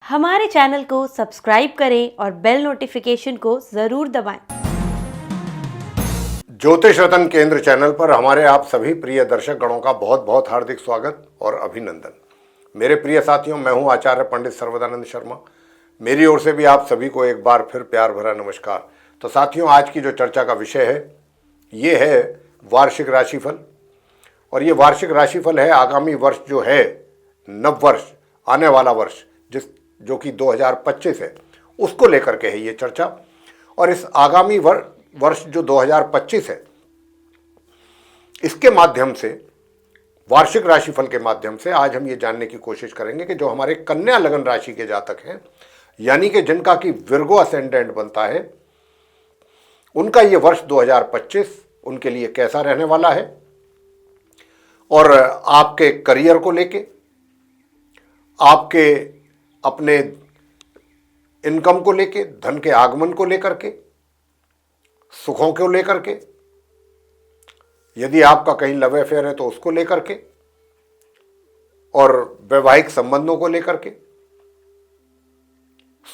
हमारे चैनल को सब्सक्राइब करें और बेल नोटिफिकेशन को जरूर दबाएं। ज्योतिष रत्न केंद्र चैनल पर हमारे आप सभी प्रिय दर्शक गणों का बहुत बहुत हार्दिक स्वागत और अभिनंदन। मेरे प्रिय साथियों, मैं हूं आचार्य पंडित सर्वदानंद शर्मा। मेरी ओर से भी आप सभी को एक बार फिर प्यार भरा नमस्कार। तो साथियों, आज की जो चर्चा का विषय है ये है वार्षिक राशिफल। और ये वार्षिक राशिफल है आगामी वर्ष जो है, नव वर्ष, आने वाला वर्ष जो कि 2025 है, उसको लेकर के है ये चर्चा। और इस आगामी वर्ष जो 2025 है, इसके माध्यम से, वार्षिक राशिफल के माध्यम से आज हम ये जानने की कोशिश करेंगे कि जो हमारे कन्या लगन राशि के जातक हैं, यानी कि जिनका कि विर्गो असेंडेंट बनता है, उनका ये वर्ष 2025 उनके लिए कैसा रहने वाला है। और आपके करियर को लेके, आपके अपने इनकम को लेके, धन के आगमन को लेकर के, सुखों को लेकर के, यदि आपका कहीं लव अफेयर है तो उसको लेकर के, और वैवाहिक संबंधों को लेकर के,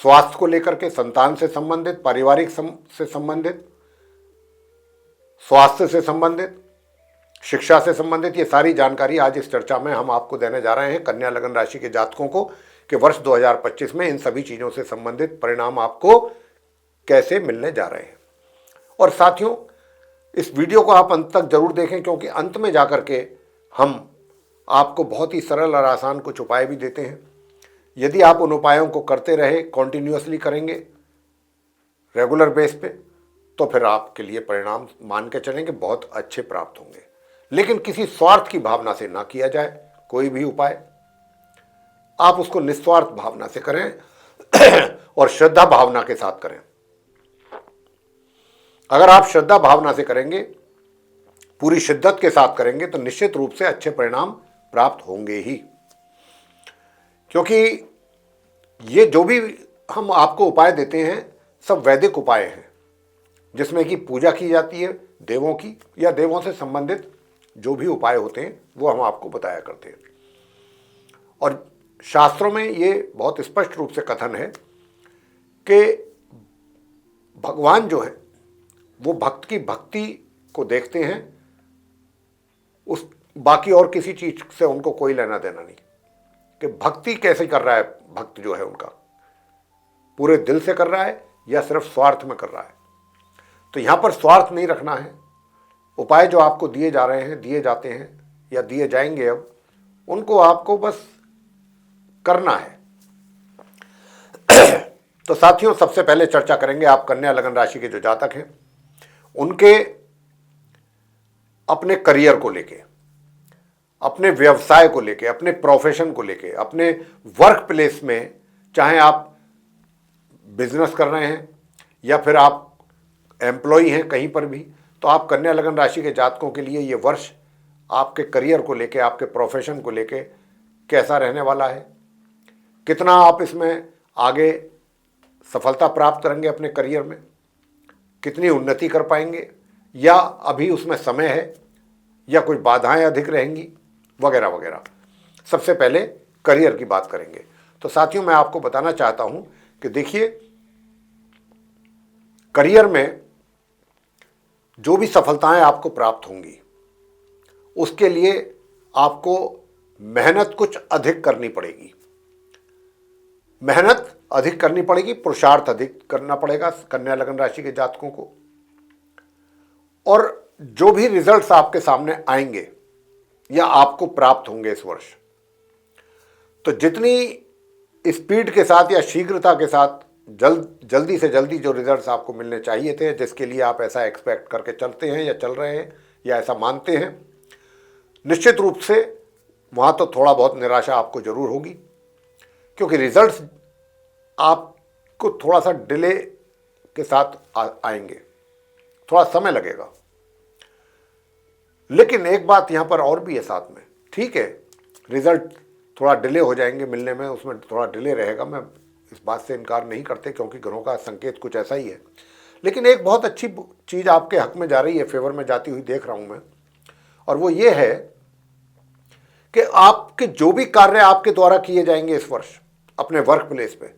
स्वास्थ्य को लेकर के, संतान से संबंधित, पारिवारिक से संबंधित, स्वास्थ्य से संबंधित, शिक्षा से संबंधित, ये सारी जानकारी आज इस चर्चा में हम आपको देने जा रहे हैं कन्या लगन राशि के जातकों को, कि वर्ष 2025 में इन सभी चीज़ों से संबंधित परिणाम आपको कैसे मिलने जा रहे हैं। और साथियों, इस वीडियो को आप अंत तक जरूर देखें, क्योंकि अंत में जाकर के हम आपको बहुत ही सरल और आसान कुछ उपाय भी देते हैं। यदि आप उन उपायों को करते रहे, कॉन्टिन्यूसली करेंगे, रेगुलर बेस पे, तो फिर आपके लिए परिणाम मान के चलेंगे बहुत अच्छे प्राप्त होंगे। लेकिन किसी स्वार्थ की भावना से ना किया जाए कोई भी उपाय, आप उसको निस्वार्थ भावना से करें और श्रद्धा भावना के साथ करें। अगर आप श्रद्धा भावना से करेंगे, पूरी शिद्दत के साथ करेंगे, तो निश्चित रूप से अच्छे परिणाम प्राप्त होंगे ही। क्योंकि ये जो भी हम आपको उपाय देते हैं सब वैदिक उपाय हैं, जिसमें कि पूजा की जाती है देवों की, या देवों से संबंधित जो भी उपाय होते हैं वो हम आपको बताया करते हैं। और शास्त्रों में ये बहुत स्पष्ट रूप से कथन है कि भगवान जो है वो भक्त की भक्ति को देखते हैं, उस बाकी और किसी चीज से उनको कोई लेना देना नहीं, कि भक्ति कैसे कर रहा है भक्त जो है उनका, पूरे दिल से कर रहा है या सिर्फ स्वार्थ में कर रहा है। तो यहां पर स्वार्थ नहीं रखना है। उपाय जो आपको दिए जा रहे हैं, दिए जाते हैं या दिए जाएंगे, अब उनको आपको बस करना है। तो साथियों, सबसे पहले चर्चा करेंगे आप कन्या लगन राशि के जो जातक हैं उनके अपने करियर को लेके, अपने व्यवसाय को लेके, अपने प्रोफेशन को लेके, अपने वर्क प्लेस में, चाहे आप बिजनेस कर रहे हैं या फिर आप एम्प्लॉय हैं कहीं पर भी, तो आप कन्या लगन राशि के जातकों के लिए ये वर्ष आपके करियर को लेके, आपके प्रोफेशन को लेके कैसा रहने वाला है, कितना आप इसमें आगे सफलता प्राप्त करेंगे अपने करियर में, कितनी उन्नति कर पाएंगे, या अभी उसमें समय है, या कोई बाधाएं अधिक रहेंगी, वगैरह वगैरह। सबसे पहले करियर की बात करेंगे। तो साथियों, मैं आपको बताना चाहता हूं कि देखिए, करियर में जो भी सफलताएं आपको प्राप्त होंगी, उसके लिए आपको मेहनत कुछ अधिक करनी पड़ेगी। मेहनत अधिक करनी पड़ेगी, पुरुषार्थ अधिक करना पड़ेगा कन्या लगन राशि के जातकों को। और जो भी रिजल्ट्स आपके सामने आएंगे या आपको प्राप्त होंगे इस वर्ष, तो जितनी स्पीड के साथ या शीघ्रता के साथ जल्दी से जल्दी जो रिजल्ट्स आपको मिलने चाहिए थे, जिसके लिए आप ऐसा एक्सपेक्ट करके चलते हैं या चल रहे हैं या ऐसा मानते हैं, निश्चित रूप से वहाँ तो थोड़ा बहुत निराशा आपको जरूर होगी, क्योंकि रिजल्ट्स आपको थोड़ा सा डिले के साथ आएंगे, थोड़ा समय लगेगा। लेकिन एक बात यहाँ पर और भी है साथ में, ठीक है, रिजल्ट थोड़ा डिले हो जाएंगे मिलने में, उसमें थोड़ा डिले रहेगा, मैं इस बात से इनकार नहीं करते, क्योंकि ग्रहों का संकेत कुछ ऐसा ही है। लेकिन एक बहुत अच्छी चीज़ आपके हक में जा रही है, फेवर में जाती हुई देख रहा हूँ मैं, और वो ये है कि आपके जो भी कार्य आपके द्वारा किए जाएंगे इस वर्ष, अपने वर्क प्लेस पे,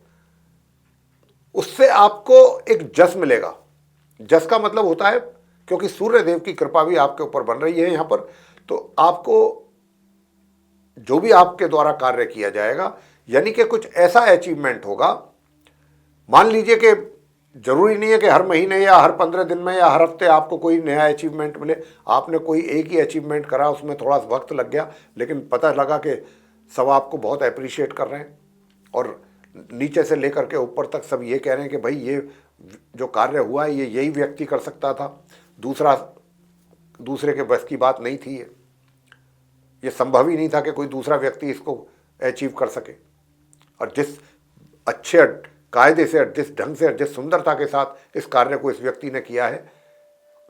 उससे आपको एक जस मिलेगा। जस का मतलब होता है, क्योंकि सूर्य देव की कृपा भी आपके ऊपर बन रही है यहां पर, तो आपको जो भी आपके द्वारा कार्य किया जाएगा, यानी कि कुछ ऐसा अचीवमेंट होगा। मान लीजिए कि जरूरी नहीं है कि हर महीने या हर 15 दिन में या हर हफ्ते आपको कोई नया अचीवमेंट मिले। आपने कोई एक ही अचीवमेंट करा, उसमें थोड़ा सा वक्त लग गया, लेकिन पता लगा कि सब आपको बहुत अप्रिशिएट कर रहे हैं, और नीचे से लेकर के ऊपर तक सब ये कह रहे हैं कि भाई ये जो कार्य हुआ है ये यही व्यक्ति कर सकता था, दूसरे के बस की बात नहीं थी, ये संभव ही नहीं था कि कोई दूसरा व्यक्ति इसको अचीव कर सके। और जिस अच्छे कायदे से, जिस ढंग से, जिस सुंदरता के साथ इस कार्य को इस व्यक्ति ने किया है,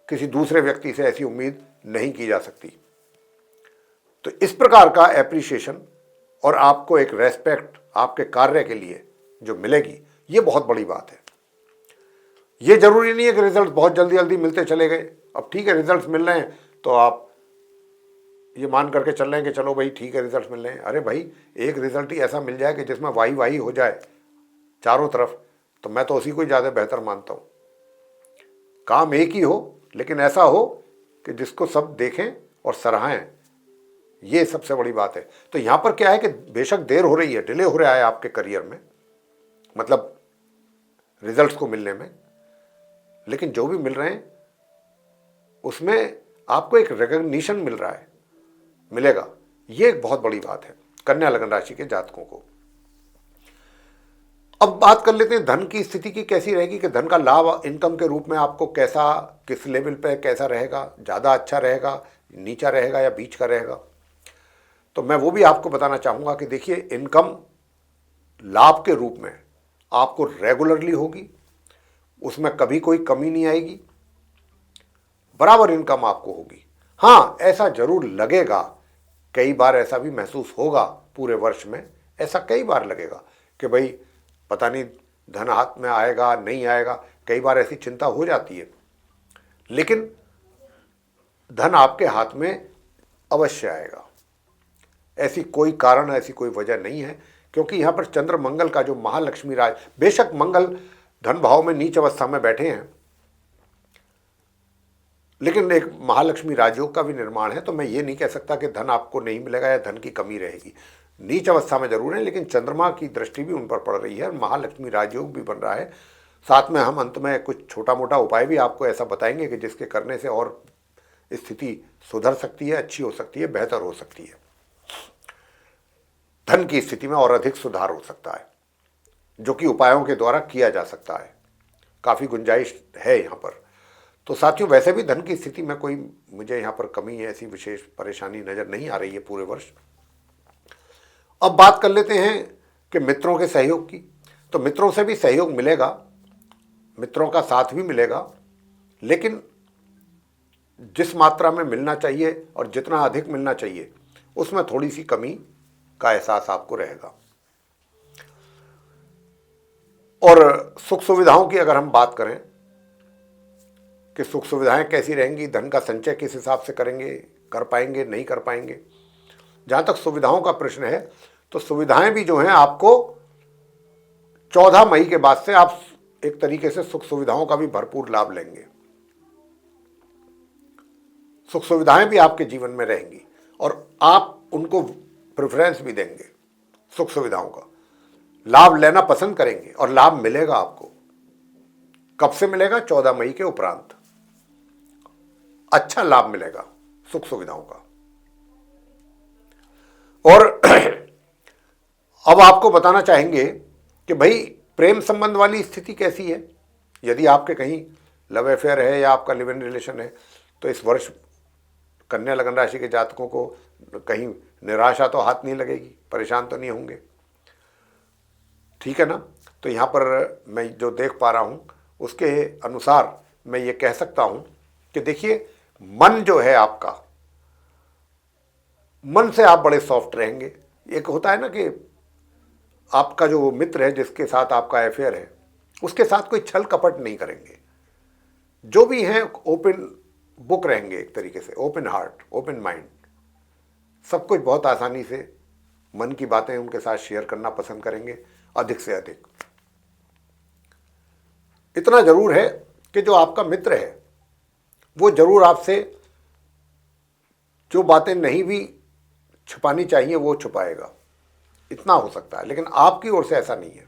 किसी दूसरे व्यक्ति से ऐसी उम्मीद नहीं की जा सकती। तो इस प्रकार का एप्रिसिएशन और आपको एक रेस्पेक्ट आपके कार्य के लिए जो मिलेगी, ये बहुत बड़ी बात है। ये जरूरी नहीं है कि रिजल्ट बहुत जल्दी जल्दी मिलते चले गए। अब ठीक है, रिजल्ट्स मिल रहे हैं तो आप ये मान करके चल रहे हैं कि चलो भाई ठीक है रिजल्ट मिल रहे हैं। अरे भाई, एक रिजल्ट ही ऐसा मिल जाए कि जिसमें वाही वाही हो जाए चारों तरफ, तो मैं तो उसी को ज़्यादा बेहतर मानता हूँ। काम एक ही हो, लेकिन ऐसा हो कि जिसको सब देखें और सराहें, ये सबसे बड़ी बात है। तो यहाँ पर क्या है कि बेशक देर हो रही है, डिले हो रहा है आपके करियर में, मतलब रिजल्ट्स को मिलने में, लेकिन जो भी मिल रहे हैं उसमें आपको एक रिकॉग्निशन मिल रहा है, मिलेगा। ये एक बहुत बड़ी बात है कन्या लगन राशि के जातकों को। अब बात कर लेते हैं धन की स्थिति की कैसी रहेगी, कि धन का लाभ इनकम के रूप में आपको कैसा, किस लेवल पे कैसा रहेगा, ज़्यादा अच्छा रहेगा, नीचा रहेगा या बीच का रहेगा। तो मैं वो भी आपको बताना चाहूँगा कि देखिए, इनकम लाभ के रूप में आपको रेगुलरली होगी, उसमें कभी कोई कमी नहीं आएगी, बराबर इनकम आपको होगी। हाँ, ऐसा जरूर लगेगा, कई बार ऐसा भी महसूस होगा पूरे वर्ष में, ऐसा कई बार लगेगा कि भाई पता नहीं धन हाथ में आएगा नहीं आएगा, कई बार ऐसी चिंता हो जाती है। लेकिन धन आपके हाथ में अवश्य आएगा, ऐसी कोई कारण, ऐसी कोई वजह नहीं है, क्योंकि यहाँ पर चंद्र मंगल का जो महालक्ष्मी राज, बेशक मंगल धन भाव में नीच अवस्था में बैठे हैं, लेकिन एक महालक्ष्मी राजयोग का भी निर्माण है। तो मैं ये नहीं कह सकता कि धन आपको नहीं मिलेगा या धन की कमी रहेगी। नीच अवस्था में जरूर है, लेकिन चंद्रमा की दृष्टि भी उन पर पड़ रही है और महालक्ष्मी राजयोग भी बन रहा है। साथ में हम अंत में कुछ छोटा मोटा उपाय भी आपको ऐसा बताएंगे कि जिसके करने से और स्थिति सुधर सकती है, अच्छी हो सकती है, बेहतर हो सकती है, धन की स्थिति में और अधिक सुधार हो सकता है, जो कि उपायों के द्वारा किया जा सकता है। काफ़ी गुंजाइश है यहाँ पर। तो साथियों, वैसे भी धन की स्थिति में कोई मुझे यहाँ पर कमी है, ऐसी विशेष परेशानी नज़र नहीं आ रही है पूरे वर्ष। अब बात कर लेते हैं कि मित्रों के सहयोग की। तो मित्रों से भी सहयोग मिलेगा, मित्रों का साथ भी मिलेगा, लेकिन जिस मात्रा में मिलना चाहिए और जितना अधिक मिलना चाहिए, उसमें थोड़ी सी कमी का एहसास आपको रहेगा। और सुख सुविधाओं की अगर हम बात करें कि सुख सुविधाएं कैसी रहेंगी, धन का संचय किस हिसाब से करेंगे, कर पाएंगे नहीं कर पाएंगे, जहां तक सुविधाओं का प्रश्न है, तो सुविधाएं भी जो हैं आपको 14 मई के बाद से आप एक तरीके से सुख सुविधाओं का भी भरपूर लाभ लेंगे। सुख सुविधाएं भी आपके जीवन में रहेंगी और आप उनको प्रेफरेंस भी देंगे, सुख सुविधाओं का लाभ लेना पसंद करेंगे और लाभ मिलेगा आपको। कब से मिलेगा? 14 मई के उपरांत अच्छा लाभ मिलेगा सुख सुविधाओं का। और अब आपको बताना चाहेंगे कि भाई प्रेम संबंध वाली स्थिति कैसी है। यदि आपके कहीं लव अफेयर है या आपका लिव इन रिलेशन है, तो इस वर्ष कन्या लगन राशि के जातकों को कहीं निराशा तो हाथ नहीं लगेगी, परेशान तो नहीं होंगे, ठीक है ना। तो यहाँ पर मैं जो देख पा रहा हूँ उसके अनुसार मैं ये कह सकता हूँ कि देखिए, मन जो है आपका, मन से आप बड़े सॉफ्ट रहेंगे। एक होता है ना कि आपका जो मित्र है जिसके साथ आपका अफेयर है, उसके साथ कोई छल कपट नहीं करेंगे, जो भी हैं ओपन बुक रहेंगे, एक तरीके से ओपन हार्ट, ओपन माइंड, सब कुछ बहुत आसानी से मन की बातें उनके साथ शेयर करना पसंद करेंगे। अधिक से अधिक। इतना जरूर है कि जो आपका मित्र है वो जरूर आपसे जो बातें नहीं भी छुपानी चाहिए वो छुपाएगा, इतना हो सकता है, लेकिन आपकी ओर से ऐसा नहीं है।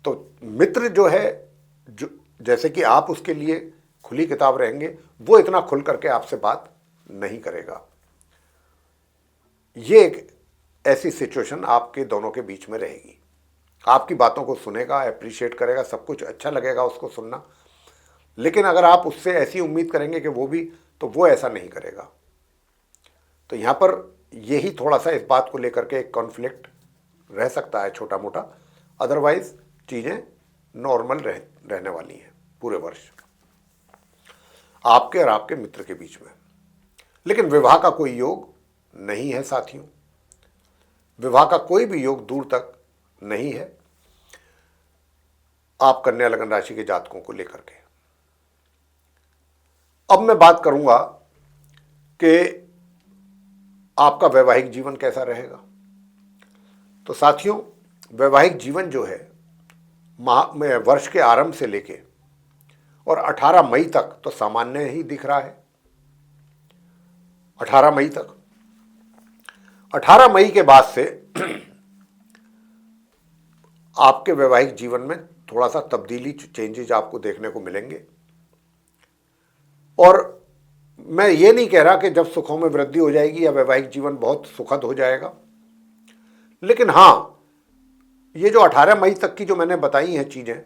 तो मित्र जो है, जो जैसे कि आप उसके लिए खुली किताब रहेंगे, वो इतना खुल करके आपसे बात नहीं करेगा। ये एक ऐसी सिचुएशन आपके दोनों के बीच में रहेगी। आपकी बातों को सुनेगा, अप्रिशिएट करेगा, सब कुछ अच्छा लगेगा उसको सुनना, लेकिन अगर आप उससे ऐसी उम्मीद करेंगे कि वो भी, तो वो ऐसा नहीं करेगा। तो यहाँ पर यही थोड़ा सा इस बात को लेकर के एक कॉन्फ्लिक्ट रह सकता है छोटा मोटा, अदरवाइज चीज़ें नॉर्मल रहने वाली हैं पूरे वर्ष आपके और आपके मित्र के बीच में। लेकिन विवाह का कोई योग नहीं है साथियों, विवाह का कोई भी योग दूर तक नहीं है आप कन्या लगन राशि के जातकों को लेकर के। अब मैं बात करूंगा कि आपका वैवाहिक जीवन कैसा रहेगा। तो साथियों, वैवाहिक जीवन जो है माह में वर्ष के आरंभ से लेके और 18 मई तक तो सामान्य ही दिख रहा है। 18 मई तक, 18 मई के बाद से आपके वैवाहिक जीवन में थोड़ा सा तब्दीली, चेंजेज आपको देखने को मिलेंगे। और मैं ये नहीं कह रहा कि जब सुखों में वृद्धि हो जाएगी या वैवाहिक जीवन बहुत सुखद हो जाएगा, लेकिन हाँ, ये जो 18 मई तक की जो मैंने बताई हैं चीज़ें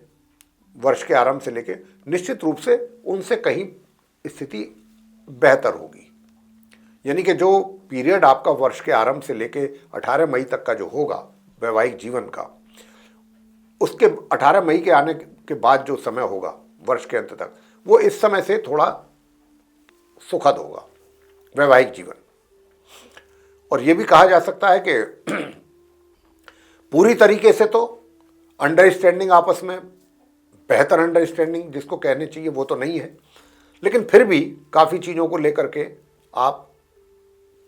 वर्ष के आरंभ से लेके, निश्चित रूप से उनसे कहीं स्थिति बेहतर होगी। यानी कि जो पीरियड आपका वर्ष के आरंभ से लेके 18 मई तक का जो होगा वैवाहिक जीवन का, उसके 18 मई के आने के बाद जो समय होगा वर्ष के अंत तक, वो इस समय से थोड़ा सुखद होगा वैवाहिक जीवन। और ये भी कहा जा सकता है कि पूरी तरीके से तो अंडरस्टैंडिंग, आपस में बेहतर अंडरस्टैंडिंग जिसको कहने चाहिए वो तो नहीं है, लेकिन फिर भी काफ़ी चीज़ों को लेकर के आप,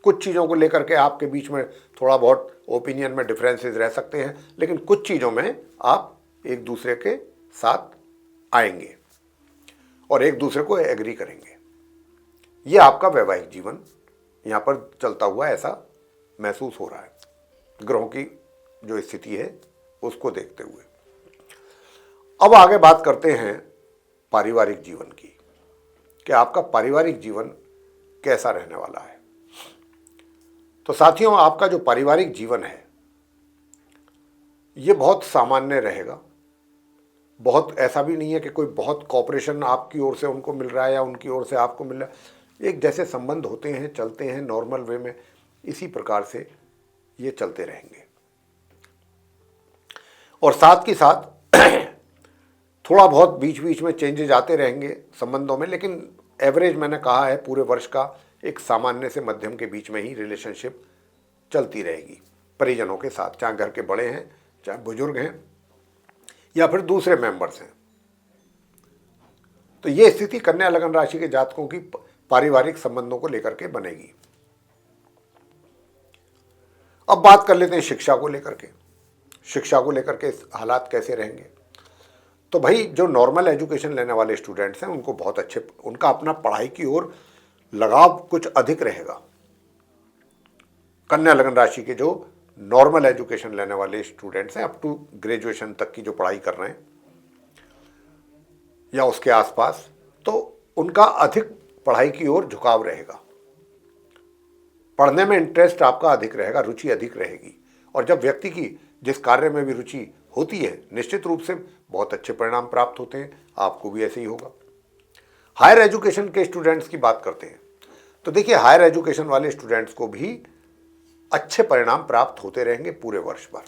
कुछ चीज़ों को लेकर के आपके बीच में थोड़ा बहुत ओपिनियन में डिफरेंसेस रह सकते हैं, लेकिन कुछ चीज़ों में आप एक दूसरे के साथ आएंगे और एक दूसरे को एग्री करेंगे। ये आपका वैवाहिक जीवन यहाँ पर चलता हुआ ऐसा महसूस हो रहा है, ग्रहों की जो स्थिति है उसको देखते हुए। अब आगे बात करते हैं पारिवारिक जीवन की, कि आपका पारिवारिक जीवन कैसा रहने वाला है। तो साथियों, आपका जो पारिवारिक जीवन है ये बहुत सामान्य रहेगा। बहुत ऐसा भी नहीं है कि कोई बहुत कॉपरेशन आपकी ओर से उनको मिल रहा है या उनकी ओर से आपको मिल रहा है। एक जैसे संबंध होते हैं, चलते हैं नॉर्मल वे में, इसी प्रकार से ये चलते रहेंगे। और साथ के साथ थोड़ा बहुत बीच बीच में चेंजेज आते रहेंगे संबंधों में, लेकिन एवरेज मैंने कहा है पूरे वर्ष का एक सामान्य से मध्यम के बीच में ही रिलेशनशिप चलती रहेगी परिजनों के साथ, चाहे घर के बड़े हैं, चाहे बुजुर्ग हैं या फिर दूसरे मेंबर्स हैं। तो ये स्थिति कन्या लगन राशि के जातकों की पारिवारिक संबंधों को लेकर के बनेगी। अब बात कर लेते हैं शिक्षा को लेकर के। शिक्षा को लेकर के हालात कैसे रहेंगे। तो भाई, जो नॉर्मल एजुकेशन लेने वाले स्टूडेंट्स हैं उनको बहुत अच्छे, उनका अपना पढ़ाई की ओर लगाव कुछ अधिक रहेगा। कन्या लगन राशि के जो नॉर्मल एजुकेशन लेने वाले स्टूडेंट्स हैं, अप टू ग्रेजुएशन तक की जो पढ़ाई कर रहे हैं या उसके आसपास, तो उनका अधिक पढ़ाई की ओर झुकाव रहेगा। पढ़ने में इंटरेस्ट आपका अधिक रहेगा, रुचि अधिक रहेगी। और जब व्यक्ति की जिस कार्य में भी रुचि होती है, निश्चित रूप से बहुत अच्छे परिणाम प्राप्त होते हैं। आपको भी ऐसे ही होगा। हायर एजुकेशन के स्टूडेंट्स की बात करते हैं, तो देखिए, हायर एजुकेशन वाले स्टूडेंट्स को भी अच्छे परिणाम प्राप्त होते रहेंगे पूरे वर्ष भर।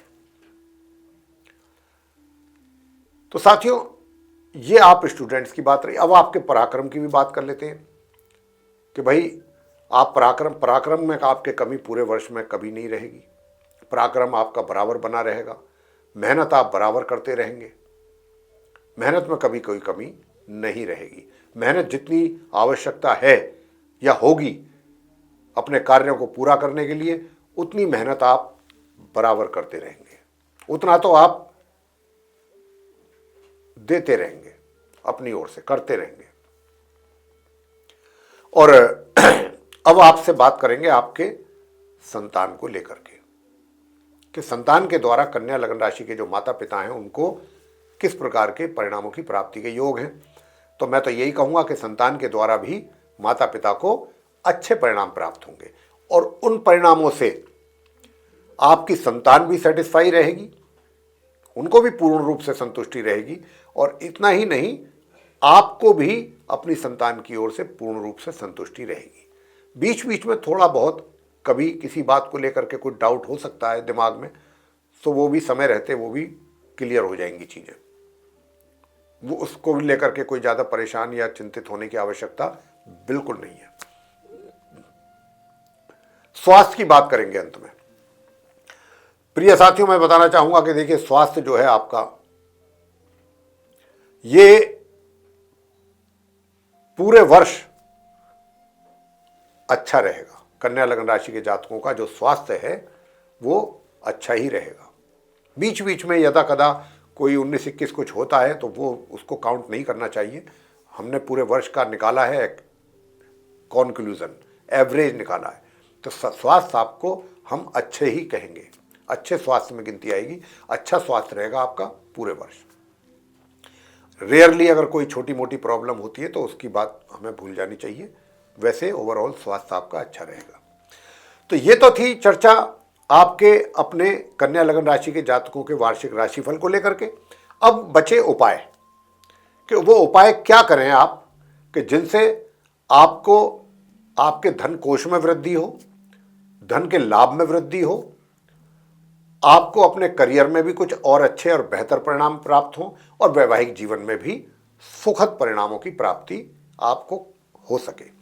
तो साथियों, ये आप स्टूडेंट्स की बात रही। अब आपके पराक्रम की भी बात कर लेते हैं कि भाई, आप पराक्रम में आपके कमी पूरे वर्ष में कभी नहीं रहेगी। पराक्रम आपका बराबर बना रहेगा। मेहनत आप बराबर करते रहेंगे। मेहनत में कभी कोई कमी नहीं रहेगी। मेहनत जितनी आवश्यकता है या होगी अपने कार्यों को पूरा करने के लिए, उतनी मेहनत आप बराबर करते रहेंगे, उतना तो आप देते रहेंगे, अपनी ओर से करते रहेंगे। और अब आपसे बात करेंगे आपके संतान को लेकर के कि संतान के द्वारा कन्या लग्न राशि के जो माता पिता हैं उनको किस प्रकार के परिणामों की प्राप्ति के योग हैं। तो मैं तो यही कहूंगा कि संतान के द्वारा भी माता पिता को अच्छे परिणाम प्राप्त होंगे और उन परिणामों से आपकी संतान भी सेटिस्फाई रहेगी, उनको भी पूर्ण रूप से संतुष्टि रहेगी और इतना ही नहीं, आपको भी अपनी संतान की ओर से पूर्ण रूप से संतुष्टि रहेगी। बीच बीच में थोड़ा बहुत कभी किसी बात को लेकर के कोई डाउट हो सकता है दिमाग में, तो वो भी समय रहते वो भी क्लियर हो जाएंगी चीज़ें। वो उसको भी लेकर के कोई ज़्यादा परेशान या चिंतित होने की आवश्यकता बिल्कुल नहीं है। स्वास्थ्य की बात करेंगे अंत में। प्रिय साथियों, मैं बताना चाहूंगा कि देखिए, स्वास्थ्य जो है आपका, ये पूरे वर्ष अच्छा रहेगा। कन्या लग्न राशि के जातकों का जो स्वास्थ्य है वो अच्छा ही रहेगा। बीच बीच में यदा कदा कोई 19-21 कुछ होता है तो वो उसको काउंट नहीं करना चाहिए। हमने पूरे वर्ष का निकाला है कॉन्क्लूजन, एवरेज निकाला है, तो स्वास्थ्य आपको हम अच्छे ही कहेंगे, अच्छे स्वास्थ्य में गिनती आएगी। अच्छा स्वास्थ्य रहेगा आपका पूरे वर्ष। रेयरली अगर कोई छोटी मोटी प्रॉब्लम होती है तो उसकी बात हमें भूल जानी चाहिए। वैसे ओवरऑल स्वास्थ्य आपका अच्छा रहेगा। तो ये तो थी चर्चा आपके अपने कन्या लग्न राशि के जातकों के वार्षिक राशिफल को लेकर के। अब बचे उपाय कि वो उपाय क्या करें आप कि जिनसे आपको आपके धन कोष में वृद्धि हो, धन के लाभ में वृद्धि हो, आपको अपने करियर में भी कुछ और अच्छे और बेहतर परिणाम प्राप्त हो और वैवाहिक जीवन में भी सुखद परिणामों की प्राप्ति आपको हो सके।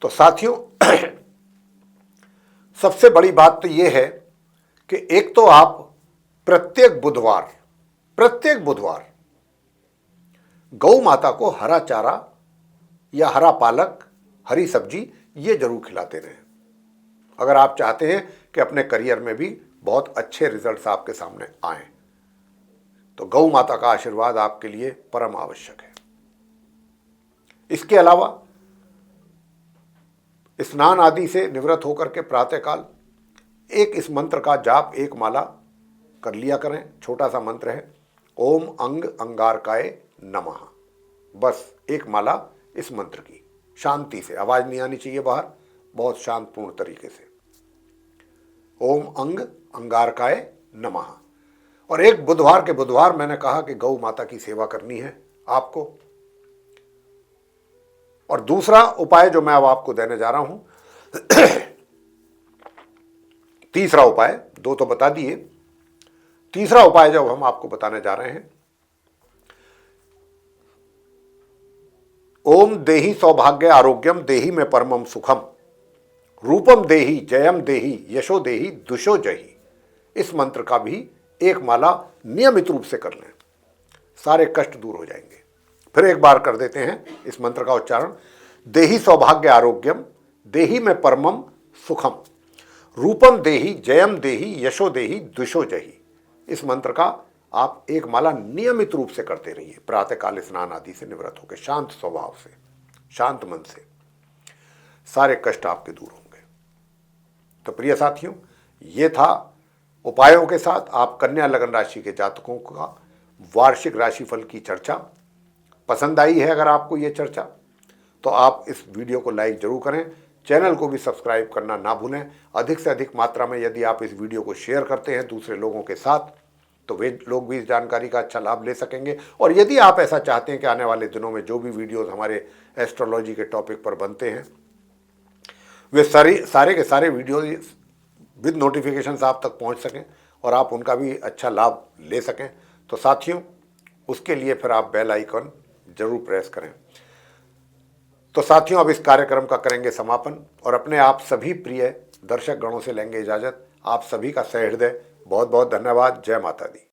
तो साथियों, सबसे बड़ी बात तो यह है कि एक तो आप प्रत्येक बुधवार गौ माता को हरा चारा या हरा पालक, हरी सब्जी ये जरूर खिलाते रहें। अगर आप चाहते हैं कि अपने करियर में भी बहुत अच्छे रिजल्ट्स आपके सामने आएं, तो गौ माता का आशीर्वाद आपके लिए परम आवश्यक है। इसके अलावा स्नान आदि से निवृत्त होकर के प्रातःकाल एक इस मंत्र का जाप, एक माला कर लिया करें। छोटा सा मंत्र है, ओम अंग अंगारकाय नमः। बस एक माला इस मंत्र की, शांति से, आवाज नहीं आनी चाहिए बाहर, बहुत शांतपूर्ण तरीके से, ओम अंग अंगारकाय नमः। और एक बुधवार के बुधवार मैंने कहा कि गौ माता की सेवा करनी है आपको। और दूसरा उपाय जो मैं अब आपको देने जा रहा हूं, तीसरा उपाय, दो तो बता दिए, तीसरा उपाय जब हम आपको बताने जा रहे हैं, ओम देहि सौभाग्य आरोग्यम देहि में परमम सुखम रूपम देहि जयम देहि यशो देहि दुशो जहि। इस मंत्र का भी एक माला नियमित रूप से कर लें, सारे कष्ट दूर हो जाएंगे। फिर एक बार कर देते हैं इस मंत्र का उच्चारण, देहि सौभाग्य आरोग्यम देहि में परमम सुखम रूपम देहि जयम देहि यशो देहि दुशो जहि। इस मंत्र का आप एक माला नियमित रूप से करते रहिए, प्रातःकाल स्नान आदि से निवृत्त होकर, शांत स्वभाव से, शांत मन से, सारे कष्ट आपके दूर होंगे। तो प्रिय साथियों, ये था उपायों के साथ आप कन्या लग्न राशि के जातकों का वार्षिक राशिफल की चर्चा। पसंद आई है अगर आपको ये चर्चा, तो आप इस वीडियो को लाइक जरूर करें, चैनल को भी सब्सक्राइब करना ना भूलें। अधिक से अधिक मात्रा में यदि आप इस वीडियो को शेयर करते हैं दूसरे लोगों के साथ, तो वे लोग भी इस जानकारी का अच्छा लाभ ले सकेंगे। और यदि आप ऐसा चाहते हैं कि आने वाले दिनों में जो भी वीडियोस हमारे एस्ट्रोलॉजी के टॉपिक पर बनते हैं, वे सारे के सारे वीडियो विद नोटिफिकेशंस आप तक पहुंच सकें और आप उनका भी अच्छा लाभ ले सकें, तो साथियों उसके लिए फिर आप बेल आइकन जरूर प्रेस करें। तो साथियों, अब इस कार्यक्रम का करेंगे समापन और अपने आप सभी प्रिय दर्शक गणों से लेंगे इजाजत। आप सभी का सहृदय बहुत बहुत धन्यवाद। जय माता दी।